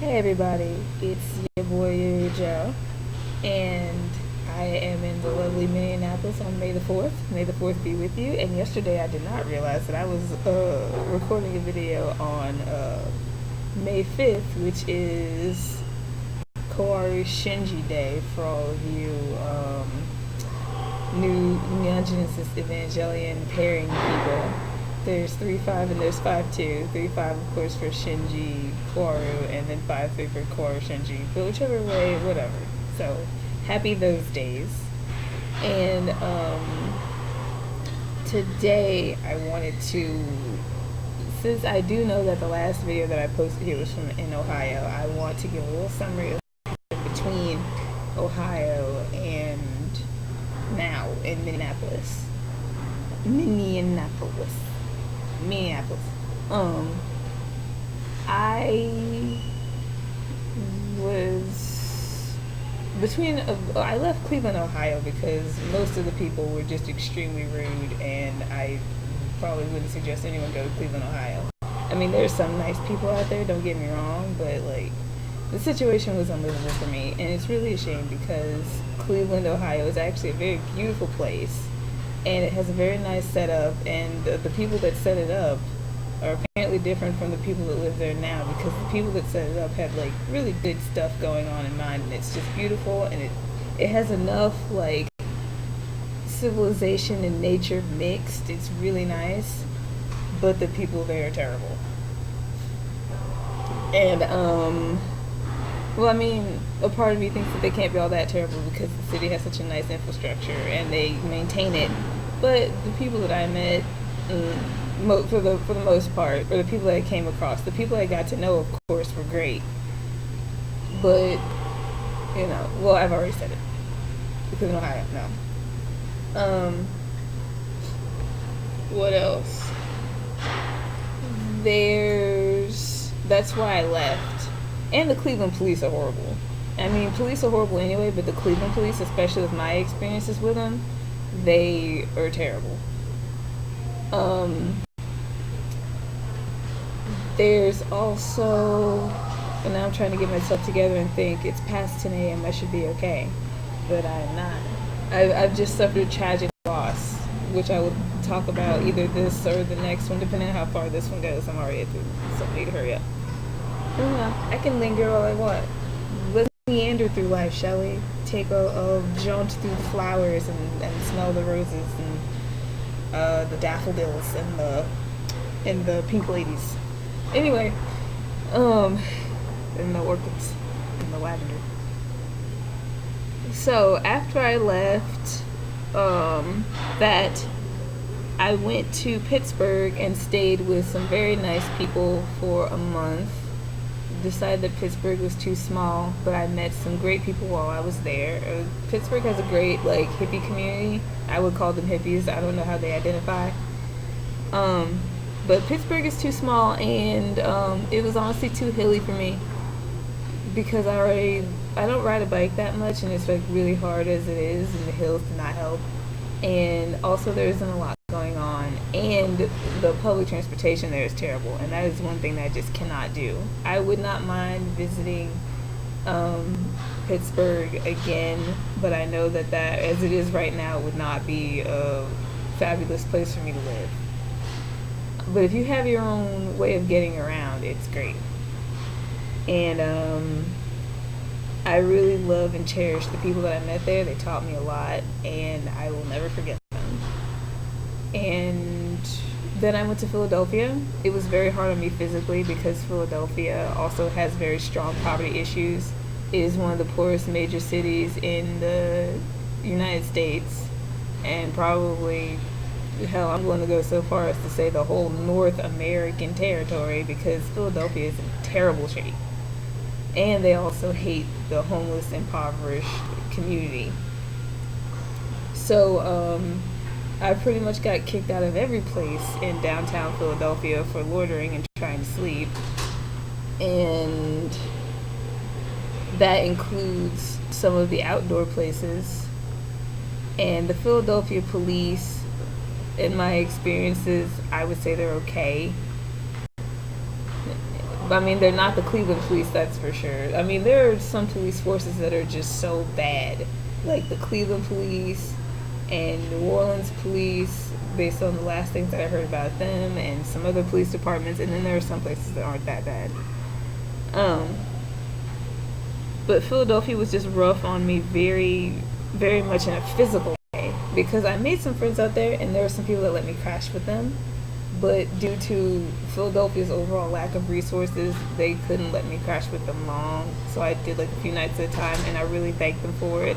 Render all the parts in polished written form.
Hey everybody, it's your boy Joe, and I am in the lovely Minneapolis on May the 4th. May the 4th be with you. And yesterday I did not realize that I was recording a video on May 5th, which is Kawaru Shinji Day for all of you new Neon Genesis Evangelion pairing people. There's 3-5 and there's 5-2. 3-5, of course, for Shinji Kaworu, and then 5-3 for Kaworu Shinji. But whichever way, whatever. So, happy those days. And today I wanted to, since I do know that the last video that I posted here was from in Ohio, I want to give a little summary of between Ohio and now in Minneapolis. Minneapolis. I was between. I left Cleveland, Ohio, because most of the people were just extremely rude, and I probably wouldn't suggest anyone go to Cleveland, Ohio. I mean, there's some nice people out there. Don't get me wrong, but like the situation was unlivable for me, and it's really a shame because Cleveland, Ohio, is actually a very beautiful place. And it has a very nice setup, and the people that set it up are apparently different from the people that live there now, because the people that set it up had like really good stuff going on in mind, and it's just beautiful, and it has enough like civilization and nature mixed. It's really nice, but the people there are terrible. And well, I mean, a part of me thinks that they can't be all that terrible because the city has such a nice infrastructure and they maintain it. But the people that I met, for the most part, or the people that I came across, the people I got to know, of course, were great. But well, I've already said it because in Ohio, no. What else? That's why I left. And the Cleveland police are horrible. I mean, police are horrible anyway, but the Cleveland police, especially with my experiences with them, they are terrible. There's also, and now I'm trying to get myself together and think it's past 10 a.m. I should be okay, but I'm not. I've just suffered a tragic loss, which I will talk about either this or the next one, depending on how far this one goes. I'm already through, so I need to hurry up. I can linger all I want. Let's meander through life, shall we? Take a jaunt through the flowers and smell the roses and the daffodils and the pink ladies. Anyway, and the orchids and the lavender. So after I left, that I went to Pittsburgh and stayed with some very nice people for a month. Decided that Pittsburgh was too small, but I met some great people while I was there. Pittsburgh has a great like hippie community. I would call them hippies. I don't know how they identify. But Pittsburgh is too small, and it was honestly too hilly for me because I don't ride a bike that much, and it's like really hard as it is, and the hills do not help. And also there isn't a lot going on, and the public transportation there is terrible, and that is one thing that I just cannot do. I would not mind visiting Pittsburgh again, but I know that as it is right now would not be a fabulous place for me to live. But if you have your own way of getting around, it's great. And I really love and cherish the people that I met there. They taught me a lot, and I will never forget them. And then I went to Philadelphia. It was very hard on me physically because Philadelphia also has very strong poverty issues. It is one of the poorest major cities in the United States, and probably, hell, I'm going to go so far as to say the whole North American territory, because Philadelphia is in terrible shape. And they also hate the homeless, impoverished community. So I pretty much got kicked out of every place in downtown Philadelphia for loitering and trying to sleep. And that includes some of the outdoor places. And the Philadelphia police, in my experiences, I would say they're okay. I mean, they're not the Cleveland police, that's for sure. I mean, there are some police forces that are just so bad, like the Cleveland police and New Orleans police, based on the last things that I heard about them, and some other police departments. And then there are some places that aren't that bad. Um, but Philadelphia was just rough on me, very, very much in a physical way, because I made some friends out there, and there were some people that let me crash with them. But due to Philadelphia's overall lack of resources, they couldn't let me crash with them long. So I did like a few nights at a time, and I really thanked them for it.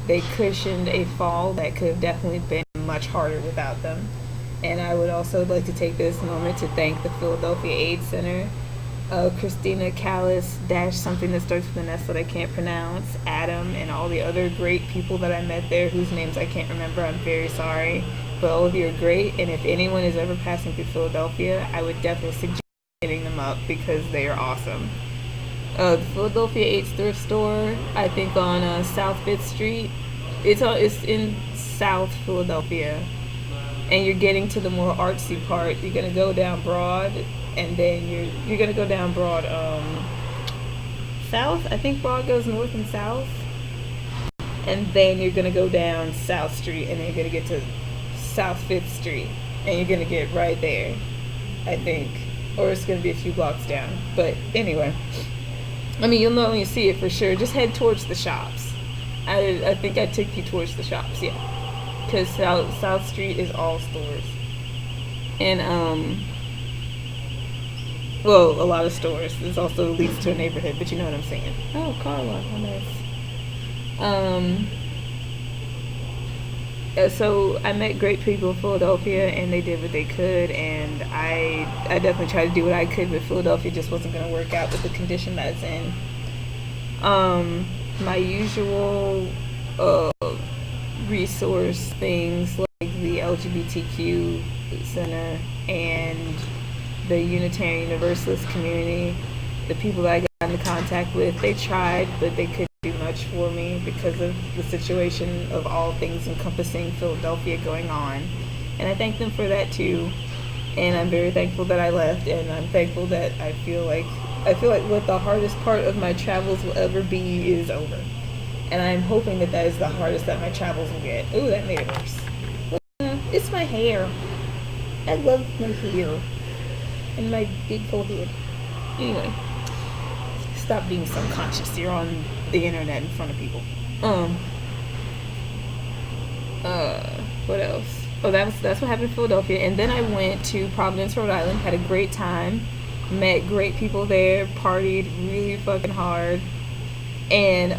They cushioned a fall that could have definitely been much harder without them. And I would also like to take this moment to thank the Philadelphia Aid Center, Christina Callis dash something that starts with an S that I can't pronounce, Adam, and all the other great people that I met there whose names I can't remember. I'm very sorry. But all of you are great, and if anyone is ever passing through Philadelphia, I would definitely suggest hitting them up because they are awesome. The Philadelphia 8 thrift store, I think on South 5th Street. It's in South Philadelphia, and you're getting to the more artsy part. You're gonna go down Broad, and then you're gonna go down Broad south. I think Broad goes north and south, and then you're gonna go down South Street, and then you're gonna get to South 5th Street, and you're gonna get right there, I think, or it's gonna be a few blocks down. But anyway, I mean, you'll know when you see it for sure. Just head towards the shops. I think I took you towards the shops, yeah, because South Street is all stores, and well, a lot of stores. This also leads to a neighborhood, but you know what I'm saying. Oh, car lot, how nice. So I met great people in Philadelphia, and they did what they could, and I definitely tried to do what I could, but Philadelphia just wasn't going to work out with the condition that it's in. My usual resource things like the LGBTQ Center and the Unitarian Universalist community, the people that I got into contact with, they tried, but they couldn't do much for me because of the situation of all things encompassing Philadelphia going on. And I thank them for that too. And I'm very thankful that I left, and I'm thankful that I feel like what the hardest part of my travels will ever be is over. And I'm hoping that is the hardest that my travels will get. Ooh, that made it worse. It's my hair. I love my hair. And my big full head. Anyway. Stop being subconscious. You're on the internet in front of people. What else? Oh, that's what happened in Philadelphia. And then I went to Providence, Rhode Island. Had a great time. Met great people there. Partied really fucking hard. And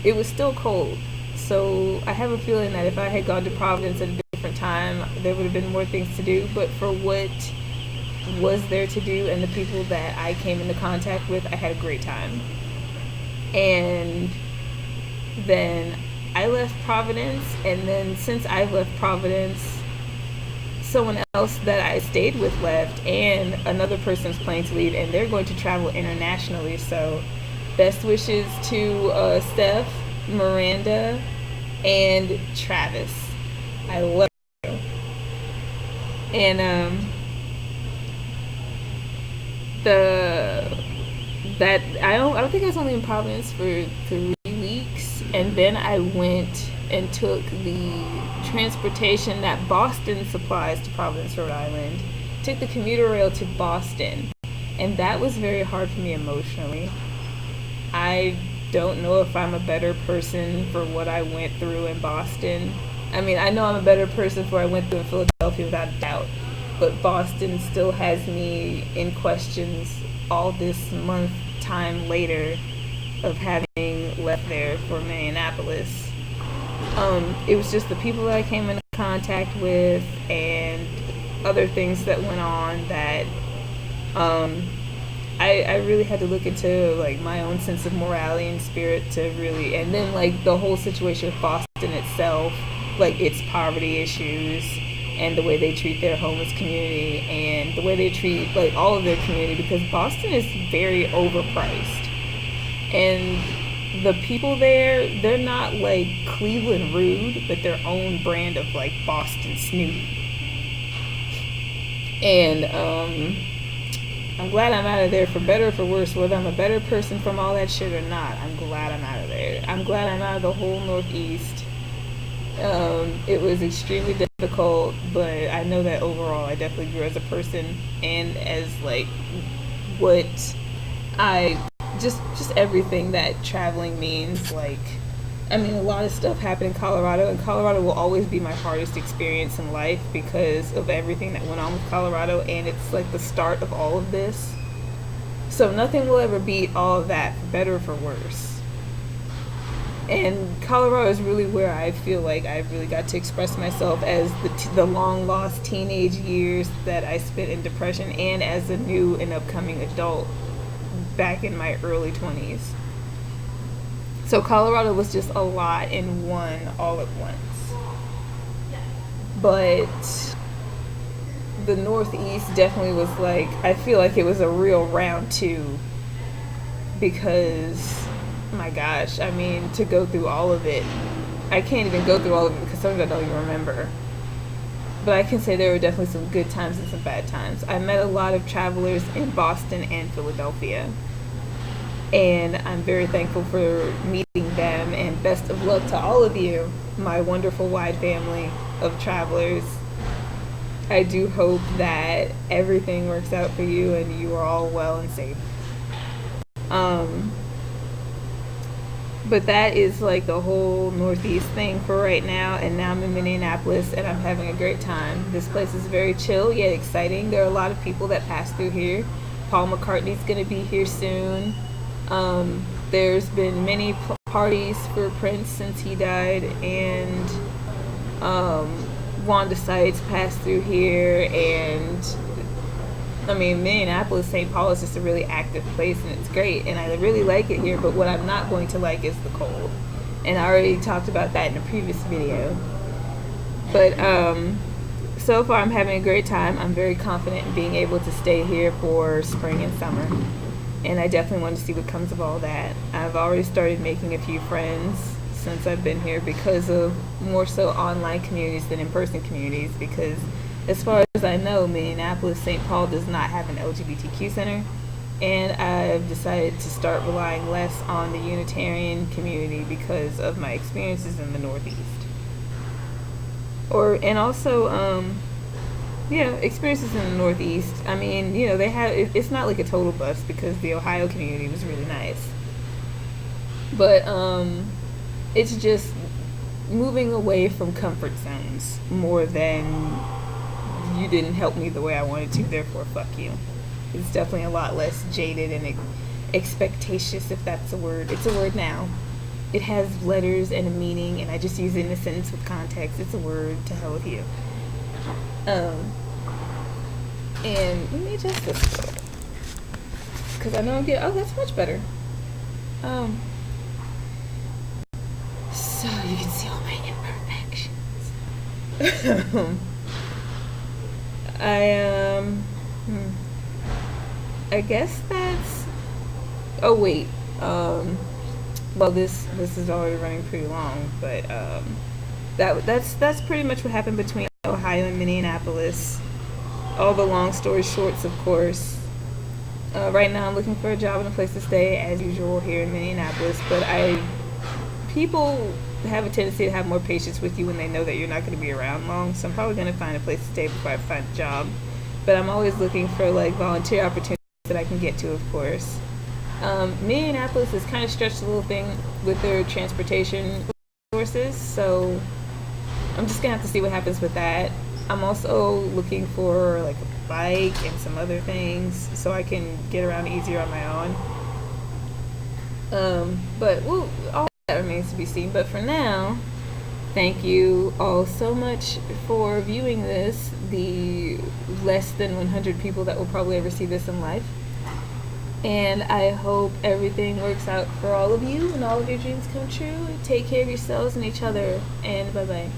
it was still cold. So I have a feeling that if I had gone to Providence at a different time, there would have been more things to do. But for what was there to do and the people that I came into contact with, I had a great time. And then I left Providence, and then since I left Providence, someone else that I stayed with left, and another person's planning to leave, and they're going to travel internationally. So best wishes to Steph, Miranda, and Travis. I love you. And I don't think I was only in Providence for 3 weeks, and then I went and took the transportation that Boston supplies to Providence, Rhode Island. Took the commuter rail to Boston, and that was very hard for me emotionally. I don't know if I'm a better person for what I went through in Boston. I mean, I know I'm a better person for what I went through in Philadelphia without a doubt. But Boston still has me in questions all this month time later of having left there for Minneapolis. It was just the people that I came into contact with and other things that went on that I really had to look into like my own sense of morality and spirit to really, and then like the whole situation with Boston itself, like its poverty issues, and the way they treat their homeless community, and the way they treat like all of their community, because Boston is very overpriced. And the people there, they're not like Cleveland rude, but their own brand of like Boston snooty. And I'm glad I'm out of there, for better or for worse. Whether I'm a better person from all that shit or not, I'm glad I'm out of there. I'm glad I'm out of the whole Northeast. It was extremely difficult, but I know that overall I definitely grew as a person and as like what I just everything that traveling means. Like, I mean, a lot of stuff happened in Colorado, and Colorado will always be my hardest experience in life because of everything that went on with Colorado, and it's like the start of all of this. So nothing will ever beat all of that, for better or for worse. And Colorado is really where I feel like I really got to express myself as the long lost teenage years that I spent in depression, and as a new and upcoming adult back in my early 20s. So Colorado was just a lot in one all at once. But the Northeast definitely was like, I feel like it was a real round two, because my gosh, I mean, to go through all of it, I can't even go through all of it because sometimes I don't even remember. But I can say there were definitely some good times and some bad times. I met a lot of travelers in Boston and Philadelphia, and I'm very thankful for meeting them, and best of luck to all of you, my wonderful wide family of travelers. I do hope that everything works out for you and you are all well and safe. But that is like the whole Northeast thing for right now, and now I'm in Minneapolis and I'm having a great time. This place is very chill yet exciting. There are a lot of people that pass through here. Paul McCartney's going to be here soon. There's been many parties for Prince since he died, and Wanda Sykes passed through here, and I mean, Minneapolis, St. Paul is just a really active place, and it's great, and I really like it here. But what I'm not going to like is the cold, and I already talked about that in a previous video. But so far I'm having a great time. I'm very confident in being able to stay here for spring and summer, and I definitely want to see what comes of all that. I've already started making a few friends since I've been here, because of more so online communities than in-person communities, because as far as I know, Minneapolis, St. Paul does not have an LGBTQ center, and I've decided to start relying less on the Unitarian community because of my experiences in the Northeast. Experiences in the Northeast. I mean, they have, it's not like a total bust because the Ohio community was really nice. But it's just moving away from comfort zones more than you didn't help me the way I wanted to, therefore fuck you. It's definitely a lot less jaded and expectatious, if that's a word. It's a word now. It has letters and a meaning, and I just use it in a sentence with context. It's a word. To hell with you. And let me adjust this because I know that's much better. So you can see all my imperfections. I guess that's. Oh wait. Well, this is already running pretty long, but that's pretty much what happened between Ohio and Minneapolis. All the long story shorts, of course. Right now, I'm looking for a job and a place to stay, as usual here in Minneapolis. But people have a tendency to have more patience with you when they know that you're not going to be around long. So I'm probably going to find a place to stay before I find a job. But I'm always looking for like volunteer opportunities that I can get to, of course. Minneapolis is kind of stretched a little thing with their transportation resources, so I'm just gonna have to see what happens with that. I'm also looking for like a bike and some other things so I can get around easier on my own. But all that remains to be seen. But for now, thank you all so much for viewing this, the less than 100 people that will probably ever see this in life. And I hope everything works out for all of you and all of your dreams come true. Take care of yourselves and each other, and bye-bye.